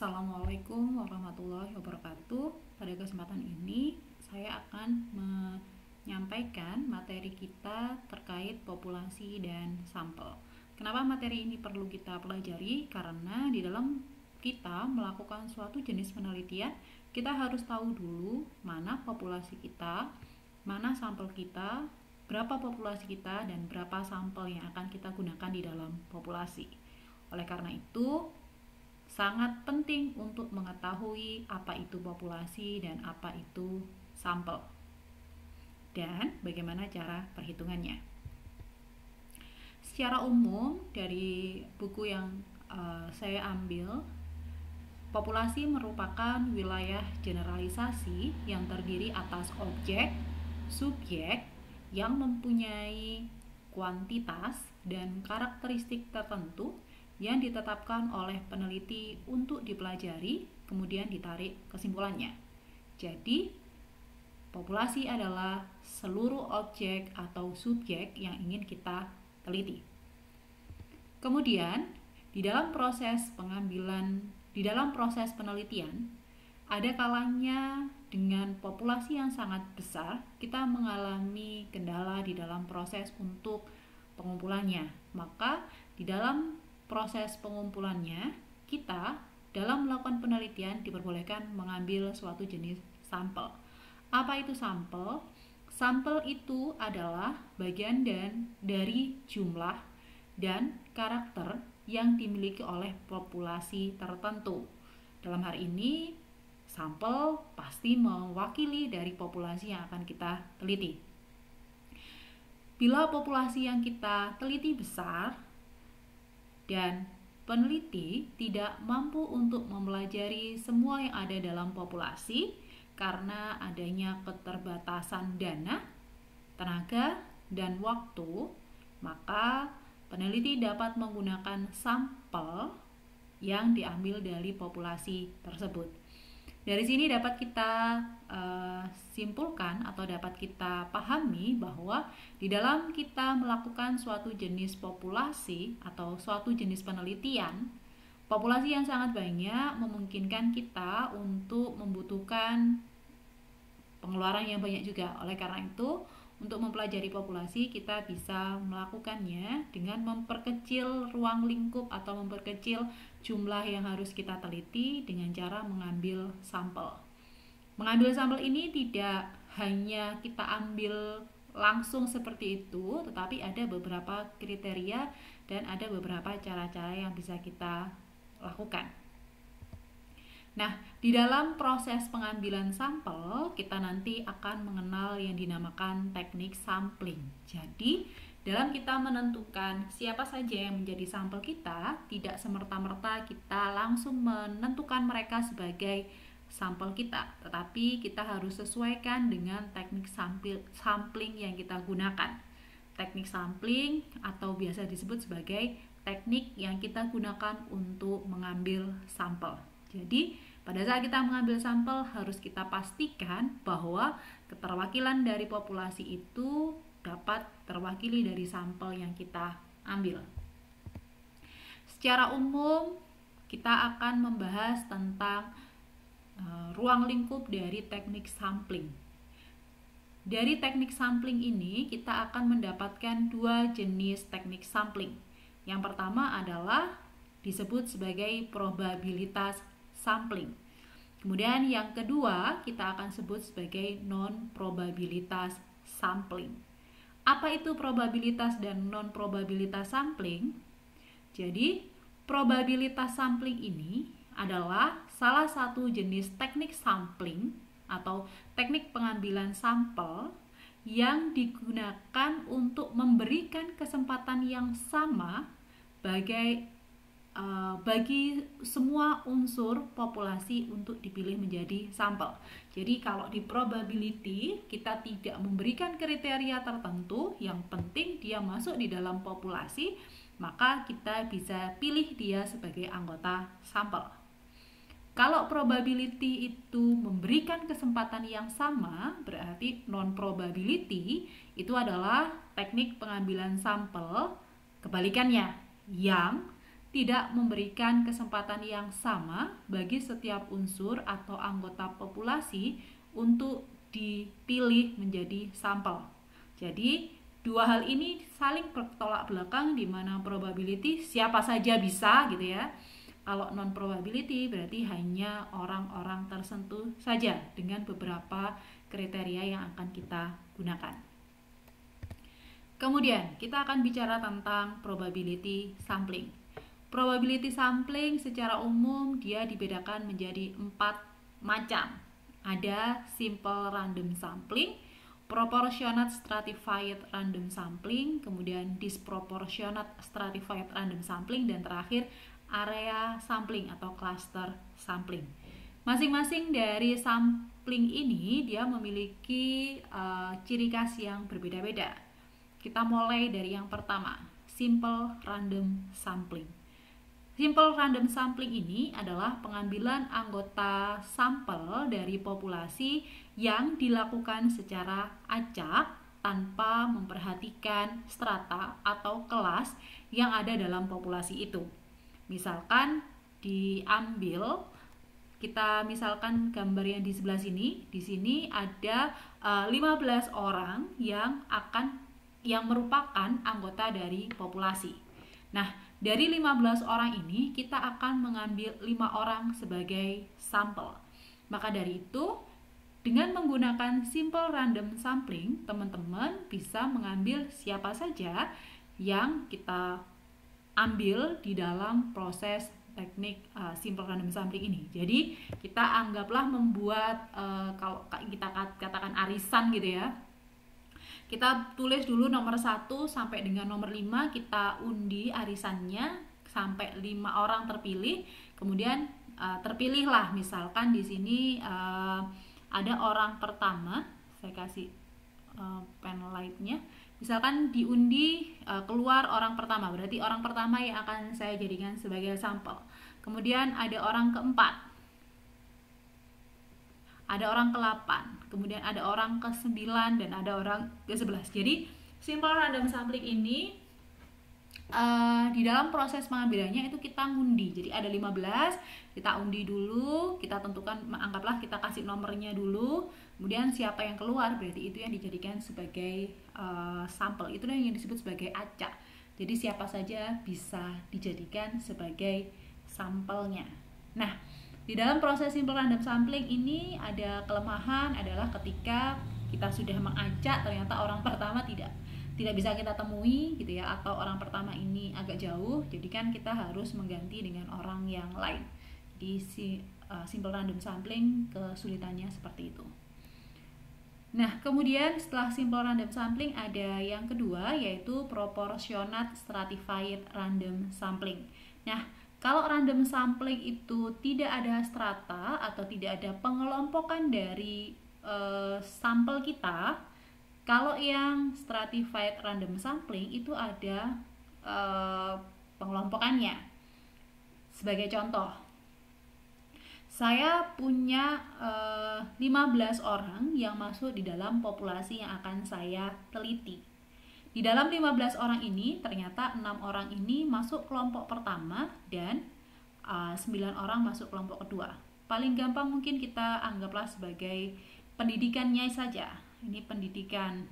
Assalamualaikum warahmatullahi wabarakatuh. Pada kesempatan ini saya akan menyampaikan materi kita terkait populasi dan sampel. Kenapa materi ini perlu kita pelajari? Karena di dalam kita melakukan suatu jenis penelitian, kita harus tahu dulu mana populasi kita, mana sampel kita, berapa populasi kita, dan berapa sampel yang akan kita gunakan di dalam populasi. Oleh karena itu, sangat penting untuk mengetahui apa itu populasi dan apa itu sampel dan bagaimana cara perhitungannya. Secara umum dari buku yang saya ambil, populasi merupakan wilayah generalisasi yang terdiri atas objek, subjek yang mempunyai kuantitas dan karakteristik tertentu yang ditetapkan oleh peneliti untuk dipelajari, kemudian ditarik kesimpulannya. Jadi, populasi adalah seluruh objek atau subjek yang ingin kita teliti. Kemudian, di dalam proses penelitian, ada kalanya dengan populasi yang sangat besar, kita mengalami kendala di dalam proses untuk pengumpulannya. Maka, di dalam proses pengumpulannya, kita dalam melakukan penelitian diperbolehkan mengambil suatu jenis sampel. Apa itu sampel? Sampel itu adalah bagian dari jumlah dan karakter yang dimiliki oleh populasi tertentu. Dalam hal ini, sampel pasti mewakili dari populasi yang akan kita teliti. Bila populasi yang kita teliti besar, dan peneliti tidak mampu untuk mempelajari semua yang ada dalam populasi karena adanya keterbatasan dana, tenaga, dan waktu, maka peneliti dapat menggunakan sampel yang diambil dari populasi tersebut. Dari sini dapat kita simpulkan atau dapat kita pahami bahwa di dalam kita melakukan suatu jenis populasi atau suatu jenis penelitian, populasi yang sangat banyak memungkinkan kita untuk membutuhkan pengeluaran yang banyak juga. Oleh karena itu, untuk mempelajari populasi kita bisa melakukannya dengan memperkecil ruang lingkup atau memperkecil jumlah yang harus kita teliti dengan cara mengambil sampel. Mengambil sampel ini tidak hanya kita ambil langsung seperti itu, tetapi ada beberapa kriteria dan ada beberapa cara-cara yang bisa kita lakukan. Nah, di dalam proses pengambilan sampel, kita nanti akan mengenal yang dinamakan teknik sampling. Jadi, dalam kita menentukan siapa saja yang menjadi sampel kita, tidak semerta-merta kita langsung menentukan mereka sebagai sampel kita, tetapi kita harus sesuaikan dengan teknik sampling yang kita gunakan. Teknik sampling atau biasa disebut sebagai teknik yang kita gunakan untuk mengambil sampel. Jadi, pada saat kita mengambil sampel harus kita pastikan bahwa keterwakilan dari populasi itu dapat terwakili dari sampel yang kita ambil. Secara umum, kita akan membahas tentang ruang lingkup dari teknik sampling. Dari teknik sampling ini, kita akan mendapatkan dua jenis teknik sampling. Yang pertama adalah disebut sebagai probabilitas sampling. Kemudian yang kedua kita akan sebut sebagai non-probabilitas sampling. Apa itu probabilitas dan non-probabilitas sampling? Jadi, probabilitas sampling ini adalah salah satu jenis teknik sampling atau teknik pengambilan sampel yang digunakan untuk memberikan kesempatan yang sama bagi semua unsur populasi untuk dipilih menjadi sampel. Jadi kalau di probability kita tidak memberikan kriteria tertentu, yang penting dia masuk di dalam populasi, maka kita bisa pilih dia sebagai anggota sampel. Kalau probability itu memberikan kesempatan yang sama, berarti non-probability itu adalah teknik pengambilan sampel kebalikannya, yang tidak memberikan kesempatan yang sama bagi setiap unsur atau anggota populasi untuk dipilih menjadi sampel. Jadi dua hal ini saling bertolak belakang, di mana probability siapa saja bisa gitu ya. Kalau non probability berarti hanya orang-orang tertentu saja dengan beberapa kriteria yang akan kita gunakan. Kemudian kita akan bicara tentang probability sampling. Probability sampling secara umum dia dibedakan menjadi 4 macam. Ada simple random sampling, proportionate stratified random sampling, kemudian disproportionate stratified random sampling, dan terakhir area sampling atau cluster sampling. Masing-masing dari sampling ini dia memiliki ciri khas yang berbeda-beda. Kita mulai dari yang pertama, simple random sampling. Simple random sampling ini adalah pengambilan anggota sampel dari populasi yang dilakukan secara acak tanpa memperhatikan strata atau kelas yang ada dalam populasi itu. Misalkan diambil, kita misalkan gambar yang di sebelah sini, di sini ada 15 orang yang merupakan anggota dari populasi. Nah, dari 15 orang ini kita akan mengambil 5 orang sebagai sampel. Maka dari itu, dengan menggunakan simple random sampling, teman-teman bisa mengambil siapa saja yang kita ambil di dalam proses teknik simple random sampling ini. Jadi kita anggaplah membuat kalau kita katakan arisan gitu ya. Kita tulis dulu nomor 1 sampai dengan nomor 5, kita undi arisannya sampai 5 orang terpilih. Kemudian terpilihlah, misalkan di sini ada orang pertama, saya kasih pen lightnya. Misalkan diundi keluar orang pertama, berarti orang pertama yang akan saya jadikan sebagai sampel. Kemudian ada orang keempat, ada orang ke-8, kemudian ada orang ke-9, dan ada orang ke-11. Jadi simple random sampling ini di dalam proses pengambilannya itu kita ngundi. Jadi ada 15, kita undi dulu, kita tentukan, anggaplah kita kasih nomornya dulu, kemudian siapa yang keluar berarti itu yang dijadikan sebagai sampel. Itu yang disebut sebagai acak. Jadi siapa saja bisa dijadikan sebagai sampelnya. Nah, di dalam proses simple random sampling ini ada kelemahan adalah ketika kita sudah mengacak ternyata orang pertama tidak bisa kita temui gitu ya, atau orang pertama ini agak jauh, jadi kan kita harus mengganti dengan orang yang lain. Di simple random sampling kesulitannya seperti itu. Nah, kemudian setelah simple random sampling ada yang kedua, yaitu proportionate stratified random sampling. Nah, kalau random sampling itu tidak ada strata atau tidak ada pengelompokan dari sampel kita, kalau yang stratified random sampling itu ada pengelompokannya. Sebagai contoh, saya punya 15 orang yang masuk di dalam populasi yang akan saya teliti. Di dalam 15 orang ini ternyata 6 orang ini masuk kelompok pertama dan 9 orang masuk kelompok kedua. Paling gampang mungkin kita anggaplah sebagai pendidikannya saja. Ini pendidikan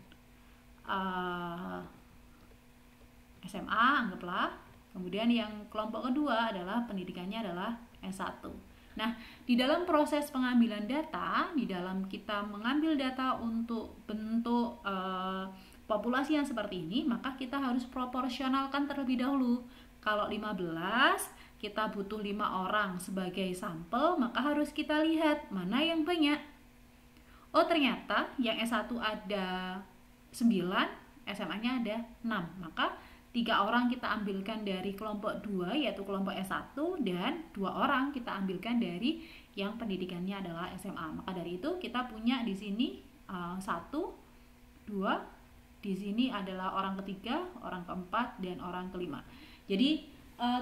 SMA anggaplah. Kemudian yang kelompok kedua adalah pendidikannya adalah S1. Nah, di dalam proses pengambilan data, di dalam kita mengambil data untuk bentuk populasi yang seperti ini, maka kita harus proporsionalkan terlebih dahulu. Kalau 15, kita butuh 5 orang sebagai sampel, maka harus kita lihat mana yang banyak. Oh, ternyata yang S1 ada 9, SMA-nya ada 6. Maka 3 orang kita ambilkan dari kelompok 2, yaitu kelompok S1, dan 2 orang kita ambilkan dari yang pendidikannya adalah SMA. Maka dari itu kita punya di sini 1, 2, di sini adalah orang ketiga, orang keempat, dan orang kelima. Jadi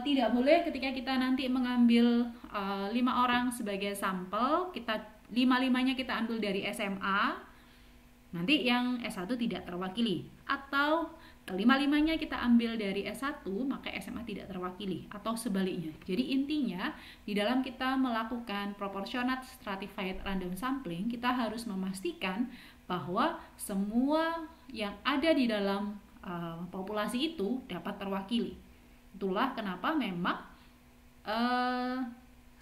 tidak boleh ketika kita nanti mengambil 5 orang sebagai sampel, kita 5-5-nya kita ambil dari SMA, nanti yang S1 tidak terwakili. Atau kelima-limanya kita ambil dari S1, maka SMA tidak terwakili, atau sebaliknya. Jadi intinya, di dalam kita melakukan proportionate stratified random sampling, kita harus memastikan bahwa semua yang ada di dalam populasi itu dapat terwakili. Itulah kenapa memang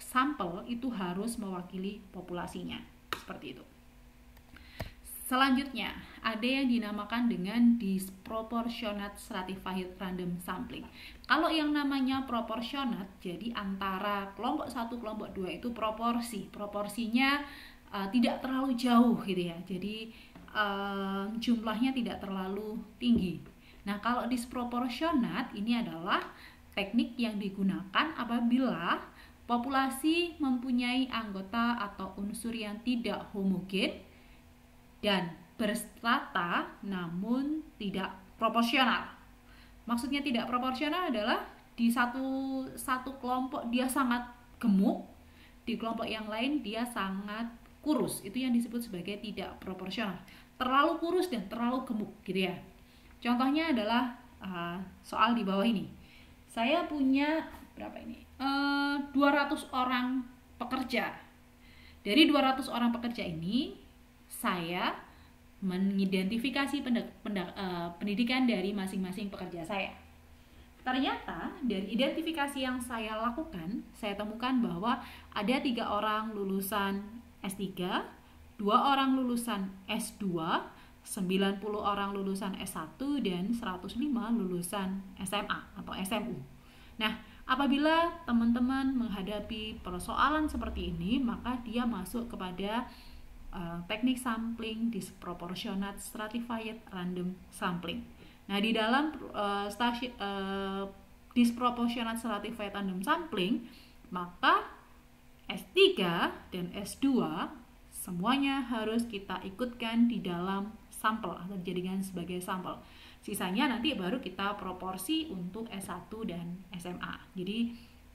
sampel itu harus mewakili populasinya. Seperti itu. Selanjutnya, ada yang dinamakan dengan disproportionate stratified random sampling. Kalau yang namanya proportionate, jadi antara kelompok 1, kelompok 2 itu proporsi. Proporsinya tidak terlalu jauh gitu ya. Jadi jumlahnya tidak terlalu tinggi. Nah, kalau disproportionate ini adalah teknik yang digunakan apabila populasi mempunyai anggota atau unsur yang tidak homogen dan berstrata namun tidak proporsional. Maksudnya tidak proporsional adalah di satu kelompok dia sangat gemuk, di kelompok yang lain dia sangat kurus. Itu yang disebut sebagai tidak proporsional. Terlalu kurus dan terlalu gemuk gitu ya. Contohnya adalah soal di bawah ini. Saya punya berapa ini? 200 orang pekerja. Dari 200 orang pekerja ini saya mengidentifikasi pendidikan dari masing-masing pekerja saya. Ternyata dari identifikasi yang saya lakukan, saya temukan bahwa ada 3 orang lulusan S3, 2 orang lulusan S2, 90 orang lulusan S1, dan 105 lulusan SMA atau SMU. Nah, apabila teman-teman menghadapi persoalan seperti ini, maka dia masuk kepada teknik sampling disproportionate stratified random sampling. Nah, di dalam disproportionate stratified random sampling, maka S3 dan S2 semuanya harus kita ikutkan di dalam sampel atau dijadikan sebagai sampel. Sisanya nanti baru kita proporsi untuk S1 dan SMA. Jadi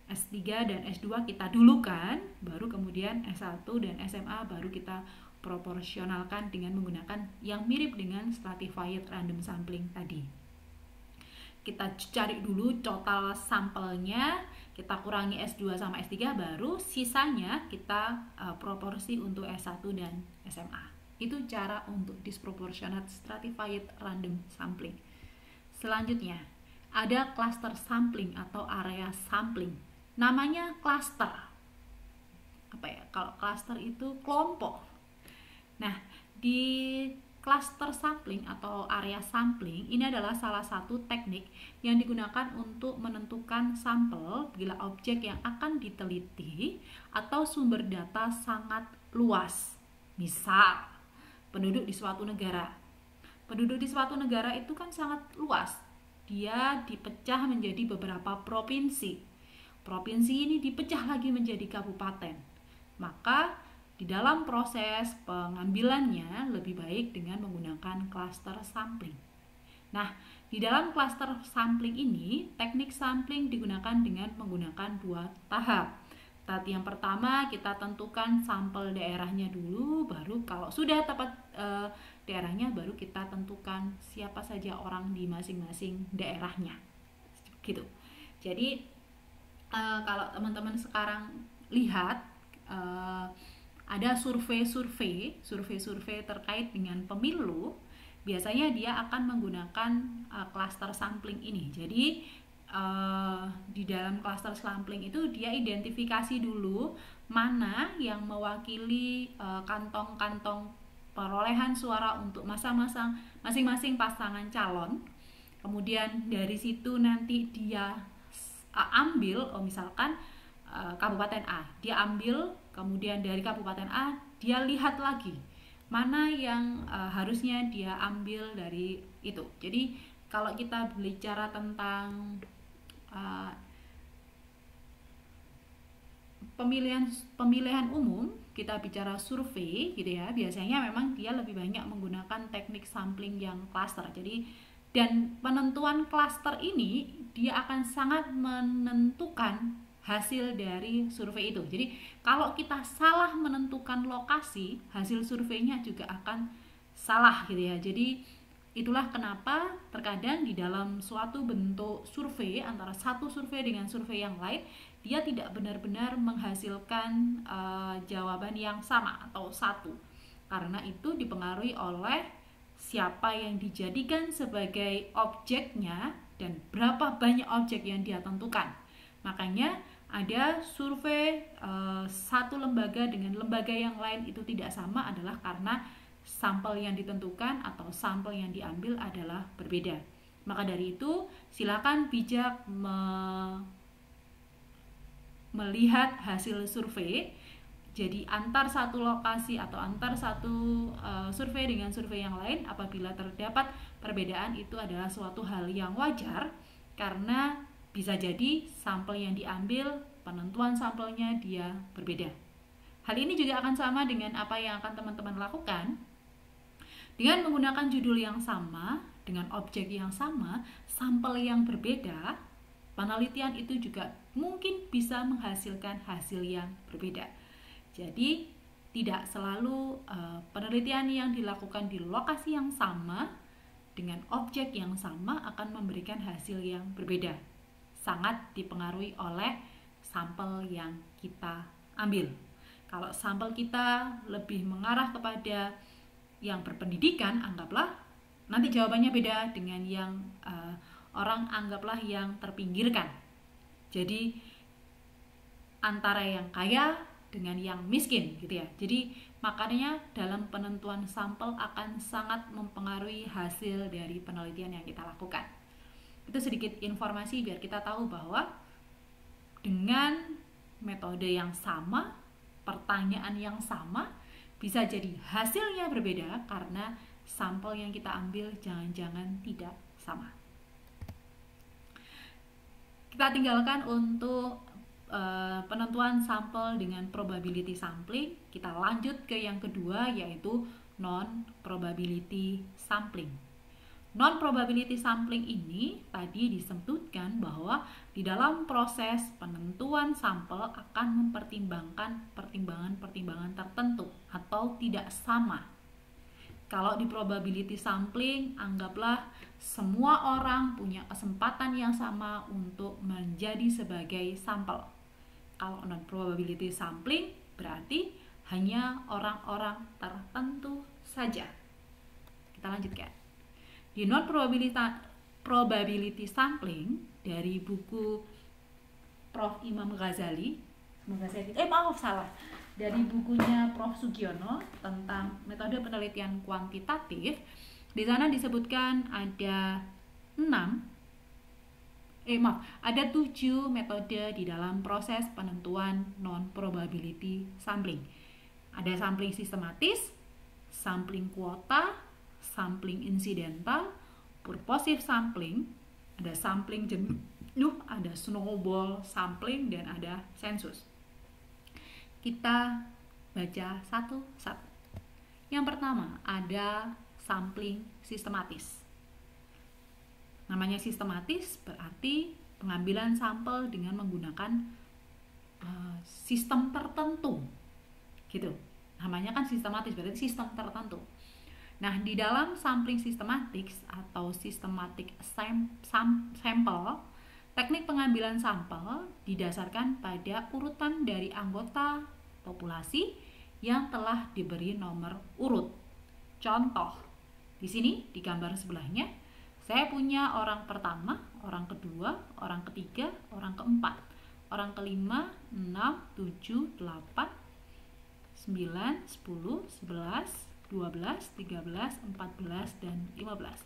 S3 dan S2 kita dulukan, baru kemudian S1 dan SMA baru kita proporsionalkan dengan menggunakan yang mirip dengan stratified random sampling tadi. Kita cari dulu total sampelnya, kita kurangi S2 sama S3, baru sisanya kita proporsi untuk S1 dan SMA. Itu cara untuk disproportionate stratified random sampling. Selanjutnya, ada cluster sampling atau area sampling. Namanya cluster. Apa ya? Kalau cluster itu kelompok. Nah, di cluster sampling atau area sampling ini adalah salah satu teknik yang digunakan untuk menentukan sampel bila objek yang akan diteliti atau sumber data sangat luas. Misal, penduduk di suatu negara. Penduduk di suatu negara itu kan sangat luas. Dia dipecah menjadi beberapa provinsi. Provinsi ini dipecah lagi menjadi kabupaten. Maka di dalam proses pengambilannya lebih baik dengan menggunakan cluster sampling. Nah, di dalam cluster sampling ini, teknik sampling digunakan dengan menggunakan 2 tahap. Tahap yang pertama kita tentukan sampel daerahnya dulu, baru kalau sudah tepat daerahnya baru kita tentukan siapa saja orang di masing-masing daerahnya. Gitu. Jadi kalau teman-teman sekarang lihat ada survei-survei terkait dengan pemilu, biasanya dia akan menggunakan cluster sampling ini. Jadi di dalam cluster sampling itu dia identifikasi dulu mana yang mewakili kantong-kantong perolehan suara untuk masing-masing pasangan calon. Kemudian dari situ nanti dia ambil, misalkan Kabupaten A, dia ambil, kemudian dari Kabupaten A dia lihat lagi mana yang harusnya dia ambil dari itu. Jadi kalau kita bicara tentang pemilihan umum, kita bicara survei gitu ya, biasanya memang dia lebih banyak menggunakan teknik sampling yang cluster. Jadi dan penentuan cluster ini dia akan sangat menentukan hasil dari survei itu. Jadi kalau kita salah menentukan lokasi, hasil surveinya juga akan salah gitu ya. Jadi Itulah kenapa terkadang di dalam suatu bentuk survei, antara satu survei dengan survei yang lain, dia tidak benar-benar menghasilkan jawaban yang sama atau satu. Karena itu dipengaruhi oleh siapa yang dijadikan sebagai objeknya dan berapa banyak objek yang dia tentukan. Makanya ada survei satu lembaga dengan lembaga yang lain itu tidak sama adalah karena sampel yang ditentukan atau sampel yang diambil adalah berbeda. Maka dari itu, silakan bijak melihat hasil survei. Jadi antar satu lokasi atau antar satu survei dengan survei yang lain, apabila terdapat perbedaan, itu adalah suatu hal yang wajar, karena bisa jadi sampel yang diambil, penentuan sampelnya dia berbeda. Hal ini juga akan sama dengan apa yang akan teman-teman lakukan. Dengan menggunakan judul yang sama, dengan objek yang sama, sampel yang berbeda, penelitian itu juga mungkin bisa menghasilkan hasil yang berbeda. Jadi, tidak selalu penelitian yang dilakukan di lokasi yang sama dengan objek yang sama akan memberikan hasil yang berbeda. Sangat dipengaruhi oleh sampel yang kita ambil. Kalau sampel kita lebih mengarah kepada yang berpendidikan, anggaplah nanti jawabannya beda dengan yang orang anggaplah yang terpinggirkan. Jadi antara yang kaya dengan yang miskin gitu ya. Jadi makanya dalam penentuan sampel akan sangat mempengaruhi hasil dari penelitian yang kita lakukan. Itu sedikit informasi biar kita tahu bahwa dengan metode yang sama, pertanyaan yang sama, bisa jadi hasilnya berbeda karena sampel yang kita ambil jangan-jangan tidak sama. Kita tinggalkan untuk penentuan sampel dengan probability sampling. Kita lanjut ke yang kedua, yaitu non-probability sampling. Non-probability sampling ini tadi disebutkan bahwa di dalam proses penentuan sampel akan mempertimbangkan pertimbangan-pertimbangan tertentu atau tidak sama. Kalau di probability sampling, anggaplah semua orang punya kesempatan yang sama untuk menjadi sebagai sampel. Kalau non-probability sampling berarti hanya orang-orang tertentu saja. Kita lanjutkan. Di non-probability sampling dari buku Prof. Imam Ghazali, dari bukunya Prof. Sugiono tentang metode penelitian kuantitatif. Di sana disebutkan ada 7 metode di dalam proses penentuan non-probability sampling. Ada sampling sistematis, sampling kuota, sampling insidental, purposive sampling, ada sampling jenuh, ada snowball sampling, dan ada sensus. Kita baca satu-satu. Yang pertama ada sampling sistematis. Namanya sistematis berarti pengambilan sampel dengan menggunakan sistem tertentu, gitu. Namanya kan sistematis berarti sistem tertentu. Nah, di dalam sampling sistematis atau systematic sample, teknik pengambilan sampel didasarkan pada urutan dari anggota populasi yang telah diberi nomor urut. Contoh, di sini di gambar sebelahnya, saya punya orang pertama, orang kedua, orang ketiga, orang keempat, orang kelima, 6, 7, 8, 9, 10, 11, 12, 13, 14, dan 15.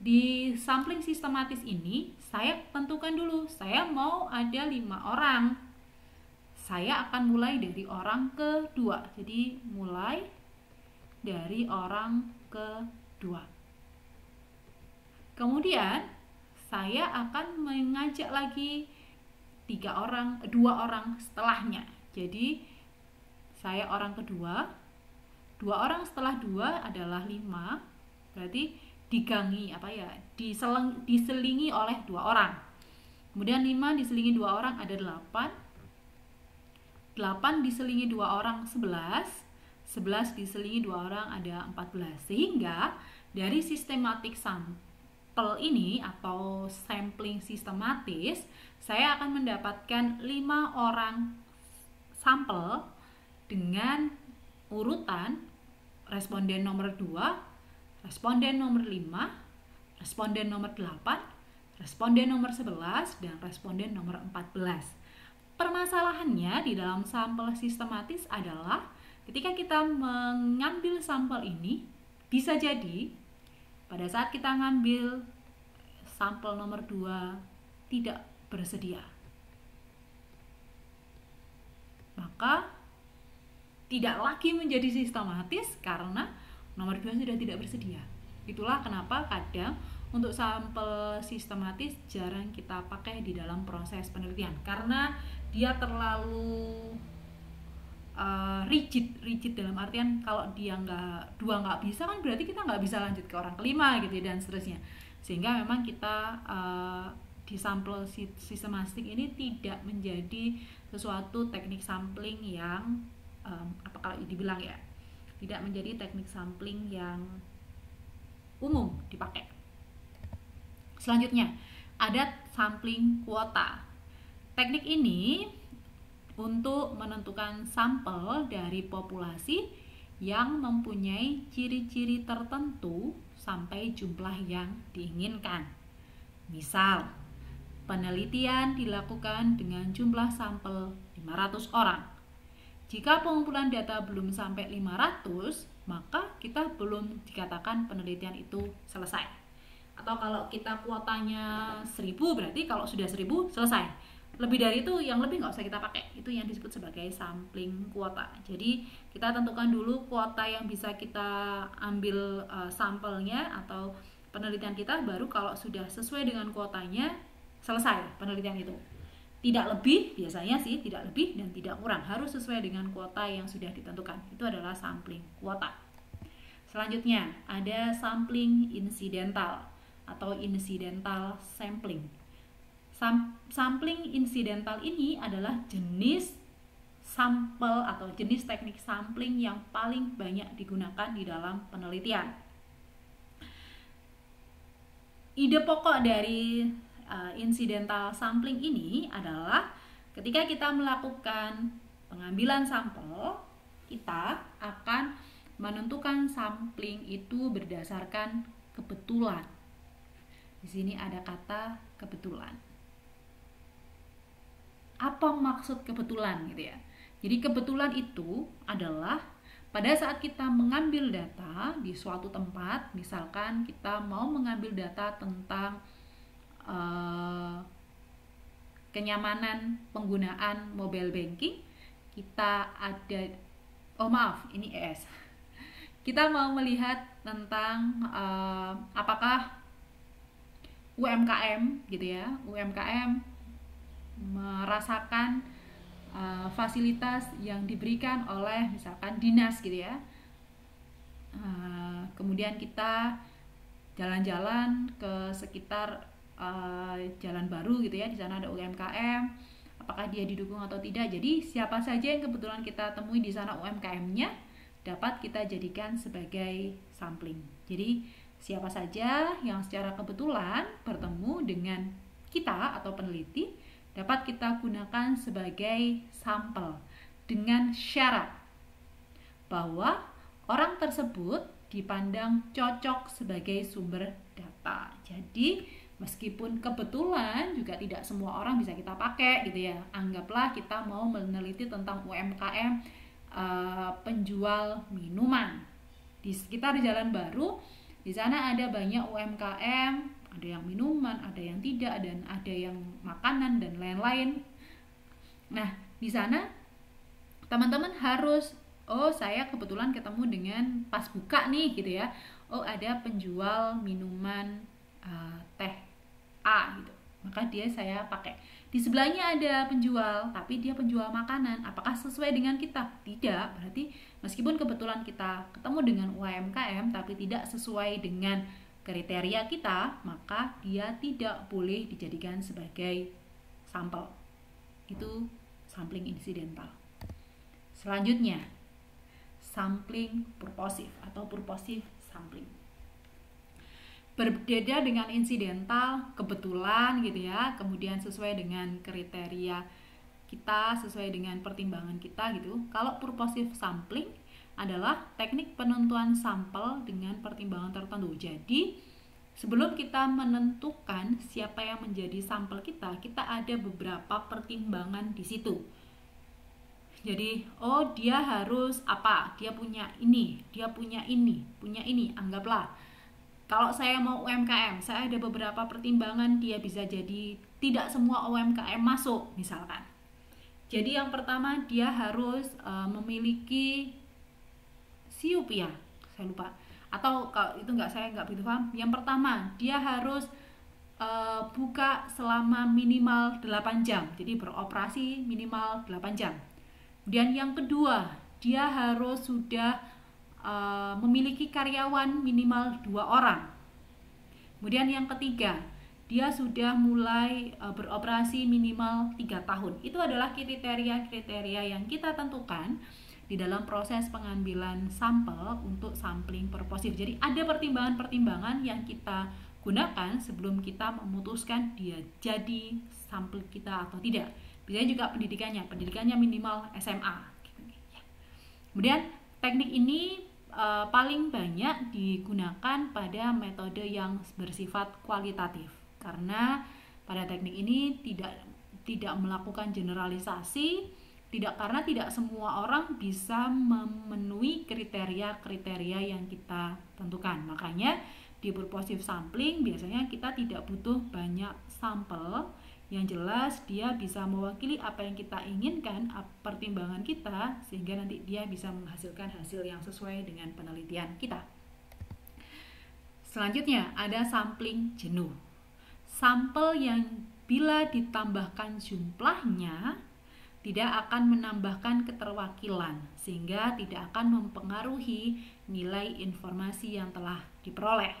Di sampling sistematis ini, saya tentukan dulu, saya mau ada 5 orang. Saya akan mulai dari orang kedua. Jadi, mulai dari orang kedua. Kemudian, saya akan mengajak lagi 2 orang setelahnya. Jadi, saya orang kedua, 2 orang setelah 2 adalah 5, berarti digangi diselingi oleh 2 orang. Kemudian 5 diselingi 2 orang ada 8. 8 diselingi 2 orang 11. 11 diselingi 2 orang ada 14. Sehingga dari sistematik sampel ini atau sampling sistematis, saya akan mendapatkan 5 orang sampel dengan urutan responden nomor 2, responden nomor 5, responden nomor 8, responden nomor 11, dan responden nomor 14. Permasalahannya di dalam sampel sistematis adalah ketika kita mengambil sampel ini, bisa jadi pada saat kita ngambil sampel nomor 2 tidak bersedia. Maka tidak lagi menjadi sistematis karena nomor 2 sudah tidak bersedia. Itulah kenapa kadang untuk sampel sistematis jarang kita pakai di dalam proses penelitian, karena dia terlalu rigid dalam artian kalau dia nggak bisa kan berarti kita nggak bisa lanjut ke orang kelima gitu dan seterusnya, sehingga memang kita di sampel sistematik ini tidak menjadi sesuatu teknik sampling yang kalau dibilang ya, tidak menjadi teknik sampling yang umum dipakai. Selanjutnya ada sampling kuota. Teknik ini untuk menentukan sampel dari populasi yang mempunyai ciri-ciri tertentu sampai jumlah yang diinginkan. Misal, penelitian dilakukan dengan jumlah sampel 500 orang. Jika pengumpulan data belum sampai 500, maka kita belum dikatakan penelitian itu selesai. Atau kalau kita kuotanya 1000, berarti kalau sudah 1000 selesai. Lebih dari itu, yang lebih nggak usah kita pakai. Itu yang disebut sebagai sampling kuota. Jadi kita tentukan dulu kuota yang bisa kita ambil sampelnya atau penelitian kita, baru kalau sudah sesuai dengan kuotanya, selesai penelitian itu. Tidak lebih, biasanya sih tidak lebih dan tidak kurang, harus sesuai dengan kuota yang sudah ditentukan. Itu adalah sampling kuota. Selanjutnya ada sampling insidental atau incidental sampling. Sampling insidental ini adalah jenis sampel atau jenis teknik sampling yang paling banyak digunakan di dalam penelitian. Ide pokok dari incidental sampling ini adalah ketika kita melakukan pengambilan sampel, kita akan menentukan sampling itu berdasarkan kebetulan. Di sini ada kata kebetulan. Apa maksud kebetulan gitu ya? Jadi kebetulan itu adalah pada saat kita mengambil data di suatu tempat, misalkan kita mau mengambil data tentang kenyamanan penggunaan mobile banking, kita ada ini ES. Kita mau melihat tentang apakah UMKM gitu ya, UMKM merasakan fasilitas yang diberikan oleh misalkan dinas gitu ya. Kemudian kita jalan-jalan ke sekitar Jalan Baru gitu ya, di sana ada UMKM, apakah dia didukung atau tidak. Jadi siapa saja yang kebetulan kita temui di sana UMKM-nya dapat kita jadikan sebagai sampling. Jadi siapa saja yang secara kebetulan bertemu dengan kita atau peneliti dapat kita gunakan sebagai sampel dengan syarat bahwa orang tersebut dipandang cocok sebagai sumber data. Jadi meskipun kebetulan juga tidak semua orang bisa kita pakai gitu ya. Anggaplah kita mau meneliti tentang UMKM penjual minuman di sekitar Jalan Baru. Di sana ada banyak UMKM, ada yang minuman, ada yang tidak, dan ada yang makanan dan lain-lain. Nah, di sana teman-teman harus, saya kebetulan ketemu dengan pas buka nih gitu ya. Ada penjual minuman teh A gitu, maka saya pakai. Di sebelahnya ada penjual, tapi dia penjual makanan. Apakah sesuai dengan kita? Tidak. Berarti meskipun kebetulan kita ketemu dengan UMKM tapi tidak sesuai dengan kriteria kita, maka dia tidak boleh dijadikan sebagai sampel. Itu sampling insidental. Selanjutnya, sampling purposive atau purposive sampling. Berbeda dengan insidental, kebetulan gitu ya, kemudian sesuai dengan kriteria kita, sesuai dengan pertimbangan kita gitu. Kalau purposive sampling adalah teknik penentuan sampel dengan pertimbangan tertentu. Jadi sebelum kita menentukan siapa yang menjadi sampel kita ada beberapa pertimbangan di situ. Jadi, oh dia harus apa? Dia punya ini, dia punya ini, anggaplah. Kalau saya mau UMKM, saya ada beberapa pertimbangan, dia bisa jadi tidak semua UMKM masuk misalkan. Jadi yang pertama dia harus memiliki SIUP ya, saya lupa. Atau kalau itu saya nggak begitu paham. Yang pertama dia harus buka selama minimal 8 jam. Jadi beroperasi minimal 8 jam. Kemudian yang kedua dia harus sudah memiliki karyawan minimal 2 orang. Kemudian yang ketiga, dia sudah mulai beroperasi minimal 3 tahun. Itu adalah kriteria-kriteria yang kita tentukan di dalam proses pengambilan sampel untuk sampling purposive. Jadi ada pertimbangan-pertimbangan yang kita gunakan sebelum kita memutuskan dia jadi sampel kita atau tidak. Bisa juga pendidikannya minimal SMA. Kemudian teknik ini paling banyak digunakan pada metode yang bersifat kualitatif, karena pada teknik ini tidak melakukan generalisasi, karena tidak semua orang bisa memenuhi kriteria-kriteria yang kita tentukan. Makanya di purposive sampling biasanya kita tidak butuh banyak sampel. Yang jelas dia bisa mewakili apa yang kita inginkan, pertimbangan kita, sehingga nanti dia bisa menghasilkan hasil yang sesuai dengan penelitian kita. Selanjutnya ada sampling jenuh. Sampel yang bila ditambahkan jumlahnya tidak akan menambahkan keterwakilan, sehingga tidak akan mempengaruhi nilai informasi yang telah diperoleh.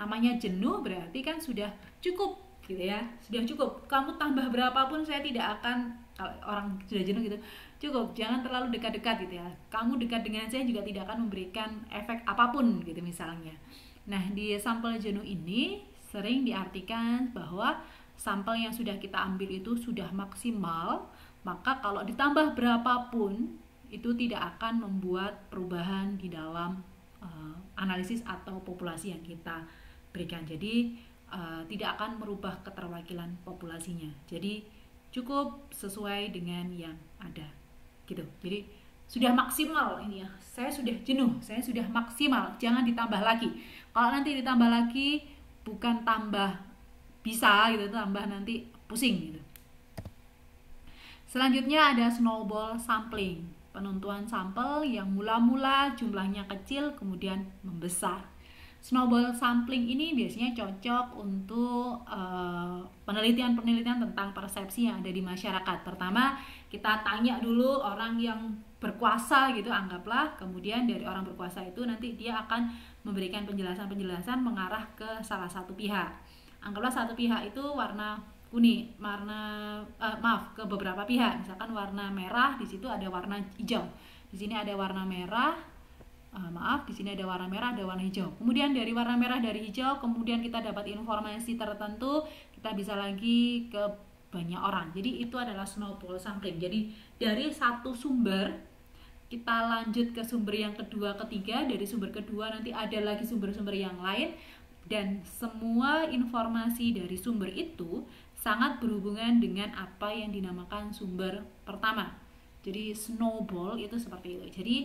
Namanya jenuh berarti kan sudah cukup gitu ya, sudah cukup. Kamu tambah berapapun saya tidak akan, kalau orang sudah jenuh gitu, cukup, jangan terlalu dekat-dekat gitu ya. Kamu dekat dengan saya juga tidak akan memberikan efek apapun gitu misalnya. Nah, di sampel jenuh ini sering diartikan bahwa sampel yang sudah kita ambil itu sudah maksimal, maka kalau ditambah berapapun itu tidak akan membuat perubahan di dalam analisis atau populasi yang kita berikan. Jadi tidak akan merubah keterwakilan populasinya. Jadi cukup sesuai dengan yang ada gitu. Jadi sudah maksimal ini ya, saya sudah jenuh, saya sudah maksimal, jangan ditambah lagi. Kalau nanti ditambah lagi bukan tambah bisa gitu, tambah nanti pusing gitu. Selanjutnya ada snowball sampling, penentuan sampel yang mula-mula jumlahnya kecil kemudian membesar. Snowball sampling ini biasanya cocok untuk penelitian-penelitian tentang persepsi yang ada di masyarakat. Pertama, kita tanya dulu orang yang berkuasa gitu, anggaplah. Kemudian dari orang berkuasa itu nanti dia akan memberikan penjelasan-penjelasan mengarah ke salah satu pihak. Anggaplah satu pihak itu warna kuning, ke beberapa pihak. Misalkan warna merah, di situ ada warna hijau. Di sini ada warna merah. Di sini ada warna merah, ada warna hijau. Kemudian dari warna merah, dari hijau, kemudian kita dapat informasi tertentu, kita bisa lagi ke banyak orang. Jadi itu adalah snowball sampling. Jadi dari satu sumber kita lanjut ke sumber yang kedua, ketiga, dari sumber kedua nanti ada lagi sumber-sumber yang lain, dan semua informasi dari sumber itu sangat berhubungan dengan apa yang dinamakan sumber pertama. Jadi snowball itu seperti itu. Jadi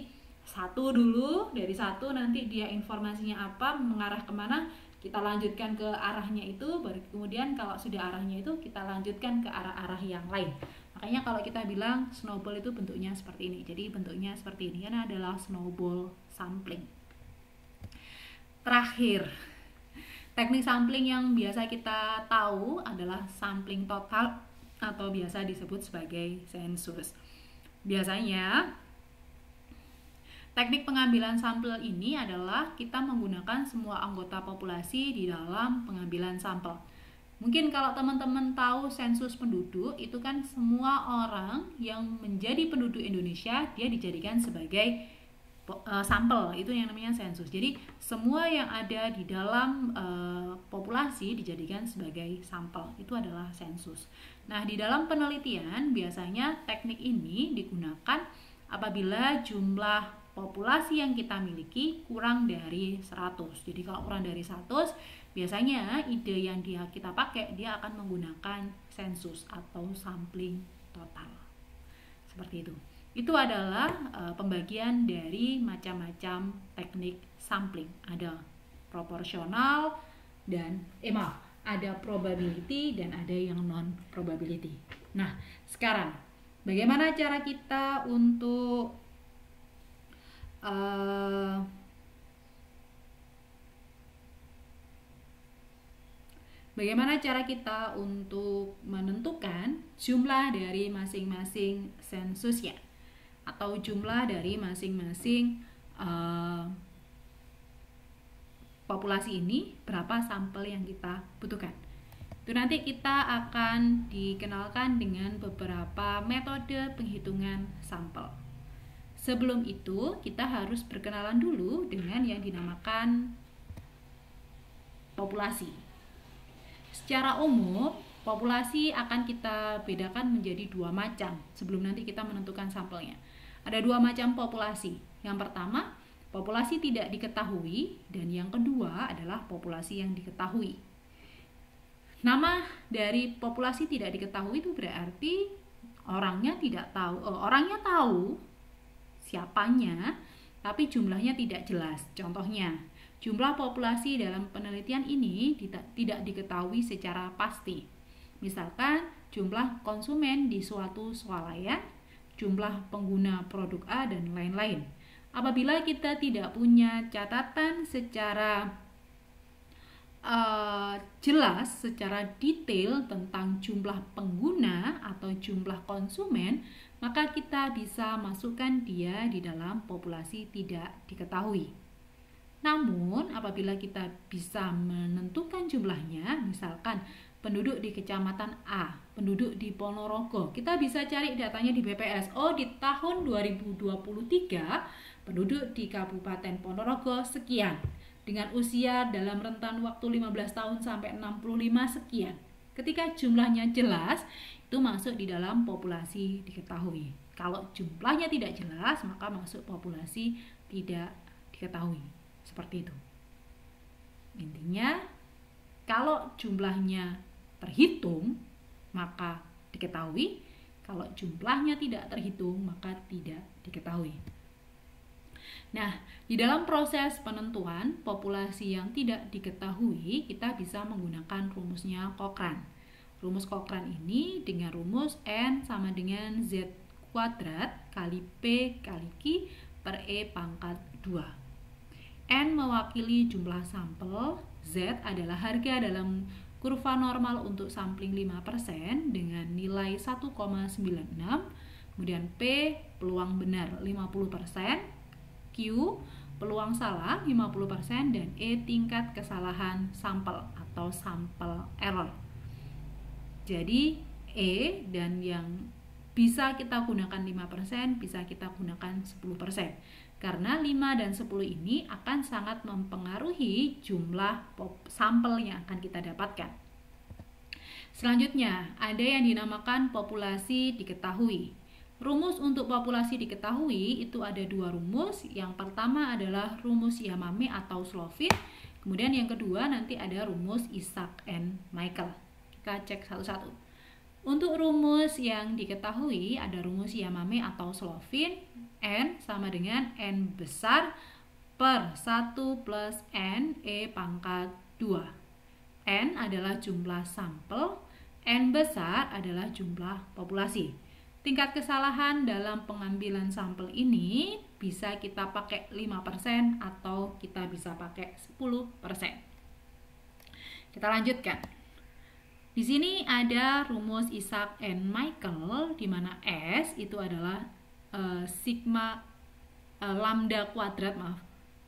satu dulu, dari satu nanti dia informasinya apa, mengarah kemana, kita lanjutkan ke arahnya itu, baru kemudian kalau sudah arahnya itu kita lanjutkan ke arah-arah yang lain. Makanya kalau kita bilang snowball itu bentuknya seperti ini. Jadi bentuknya seperti ini karena adalah snowball sampling. Terakhir, teknik sampling yang biasa kita tahu adalah sampling total atau biasa disebut sebagai sensus. Biasanya teknik pengambilan sampel ini adalah kita menggunakan semua anggota populasi di dalam pengambilan sampel. Mungkin kalau teman-teman tahu sensus penduduk, itu kan semua orang yang menjadi penduduk Indonesia dia dijadikan sebagai sampel, itu yang namanya sensus. Jadi semua yang ada di dalam populasi dijadikan sebagai sampel, itu adalah sensus. Nah, di dalam penelitian biasanya teknik ini digunakan apabila jumlah populasi yang kita miliki kurang dari 100. Jadi kalau kurang dari 100, biasanya ide yang kita pakai, dia akan menggunakan sensus atau sampling total. Seperti itu. Itu adalah pembagian dari macam-macam teknik sampling. Ada proporsional dan ada probability dan ada yang non probability. Nah, sekarang bagaimana cara kita untuk menentukan jumlah dari masing-masing sensus ya, atau jumlah dari masing-masing populasi ini, berapa sampel yang kita butuhkan. Itu nanti kita akan dikenalkan dengan beberapa metode penghitungan sampel. Sebelum itu, kita harus berkenalan dulu dengan yang dinamakan populasi. Secara umum, populasi akan kita bedakan menjadi dua macam sebelum nanti kita menentukan sampelnya. Ada dua macam populasi. Yang pertama, populasi tidak diketahui, dan yang kedua adalah populasi yang diketahui. Nama dari populasi tidak diketahui itu berarti orangnya tahu siapanya, tapi jumlahnya tidak jelas. Contohnya, jumlah populasi dalam penelitian ini tidak diketahui secara pasti. Misalkan jumlah konsumen di suatu swalayan, jumlah pengguna produk A, dan lain-lain. Apabila kita tidak punya catatan secara jelas, secara detail tentang jumlah pengguna atau jumlah konsumen, maka kita bisa masukkan dia di dalam populasi tidak diketahui. Namun, apabila kita bisa menentukan jumlahnya, misalkan penduduk di kecamatan A, penduduk di Ponorogo, kita bisa cari datanya di BPS. Oh, di tahun 2023, penduduk di Kabupaten Ponorogo sekian, dengan usia dalam rentan waktu 15 tahun sampai 65 sekian. Ketika jumlahnya jelas, itu masuk di dalam populasi diketahui. Kalau jumlahnya tidak jelas, maka masuk populasi tidak diketahui. Seperti itu. Intinya, kalau jumlahnya terhitung, maka diketahui. Kalau jumlahnya tidak terhitung, maka tidak diketahui. Nah, di dalam proses penentuan populasi yang tidak diketahui, kita bisa menggunakan rumusnya Cochrane. Rumus Cochrane ini dengan rumus N sama dengan Z kuadrat kali P kali Q per E pangkat 2. N mewakili jumlah sampel, Z adalah harga dalam kurva normal untuk sampling 5% dengan nilai 1,96, kemudian P peluang benar 50%, Q peluang salah 50%, dan E tingkat kesalahan sampel atau sampel error. Jadi E dan yang bisa kita gunakan 5%, bisa kita gunakan 10%. Karena 5 dan 10 ini akan sangat mempengaruhi jumlah sampel yang akan kita dapatkan. Selanjutnya, ada yang dinamakan populasi diketahui. Rumus untuk populasi diketahui itu ada dua rumus. Yang pertama adalah rumus Yamame atau Slovin. Kemudian yang kedua nanti ada rumus Isaac and Michael. Kita cek satu-satu. Untuk rumus yang diketahui ada rumus Yamame atau Slovin. N sama dengan N besar per 1 plus N E pangkat 2. N adalah jumlah sampel, N besar adalah jumlah populasi. Tingkat kesalahan dalam pengambilan sampel ini bisa kita pakai 5% atau kita bisa pakai 10%. Kita lanjutkan. Di sini ada rumus Isaac and Michael, di mana S itu adalah sigma lambda kuadrat,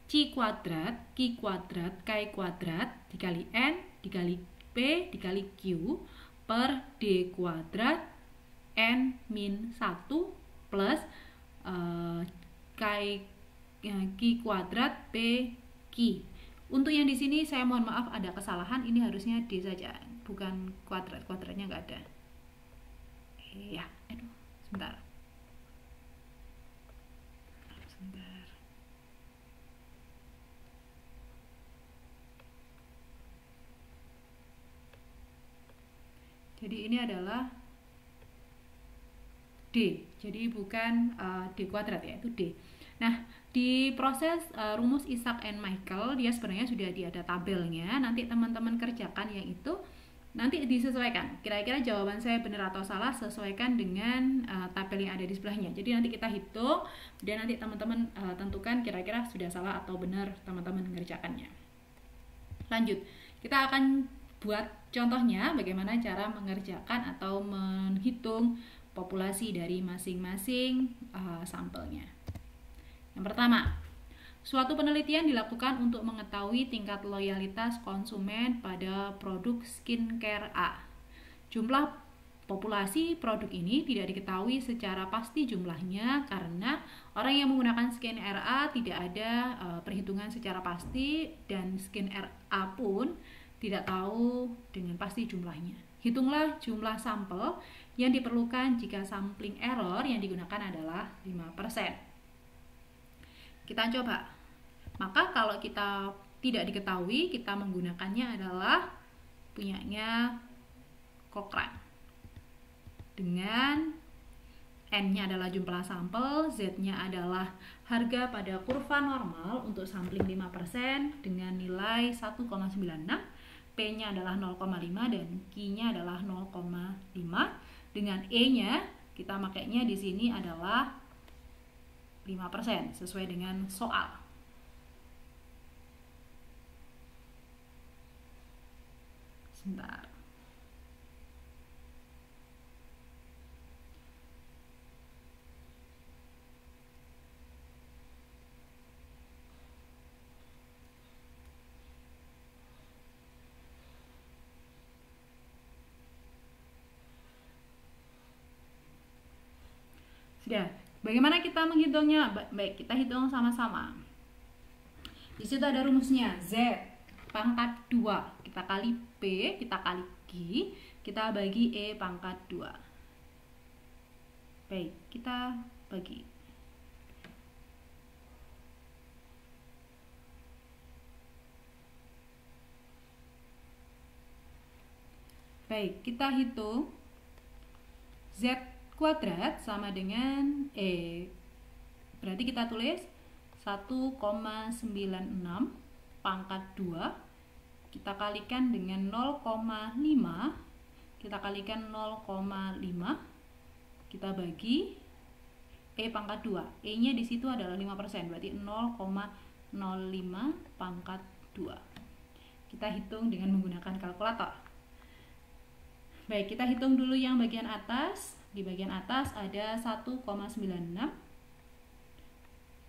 C kuadrat, Q kuadrat, K kuadrat dikali N dikali P dikali Q per D kuadrat N min 1 plus K Q kuadrat P Q. Untuk yang di sini saya mohon maaf ada kesalahan, ini harusnya D saja, bukan kuadrat, kuadratnya nggak ada. Ya, aduh, sebentar. Jadi ini adalah D, jadi bukan D kuadrat ya, itu D. Nah, di proses rumus Isaac and Michael, dia sebenarnya sudah ada tabelnya. Nanti teman-teman kerjakan yang itu, nanti disesuaikan. Kira-kira jawaban saya benar atau salah, sesuaikan dengan tabel yang ada di sebelahnya. Jadi nanti kita hitung, dan nanti teman-teman tentukan kira-kira sudah salah atau benar teman-teman mengerjakannya. Lanjut, kita akan buat contohnya bagaimana cara mengerjakan atau menghitung populasi dari masing-masing sampelnya. Yang pertama, suatu penelitian dilakukan untuk mengetahui tingkat loyalitas konsumen pada produk skincare A. Jumlah populasi produk ini tidak diketahui secara pasti jumlahnya karena orang yang menggunakan skincare A tidak ada perhitungan secara pasti, dan skincare A pun tidak tahu dengan pasti jumlahnya. Hitunglah jumlah sampel yang diperlukan jika sampling error yang digunakan adalah 5%. Kita coba. Maka kalau kita tidak diketahui, kita menggunakannya adalah punyanya Cochrane. Dengan N-nya adalah jumlah sampel, Z-nya adalah harga pada kurva normal untuk sampling 5% dengan nilai 1,96, P-nya adalah 0,5 dan Q-nya adalah 0,5. Dengan E-nya kita makainya di sini adalah 5% sesuai dengan soal. Sebentar. Sudah. Bagaimana kita menghitungnya? Baik, kita hitung sama-sama. Di situ ada rumusnya. Z pangkat 2 kita kali P, kita kali Q, kita bagi E pangkat 2. Baik, kita bagi. Baik, kita hitung Z kuadrat sama dengan E. Berarti kita tulis 1,96 pangkat 2 kita kalikan dengan 0,5, kita kalikan 0,5, kita bagi E pangkat 2. E nya di situ adalah 5%, berarti 0,05 pangkat 2. Kita hitung dengan menggunakan kalkulator. Baik, kita hitung dulu yang bagian atas. Di bagian atas ada 1,96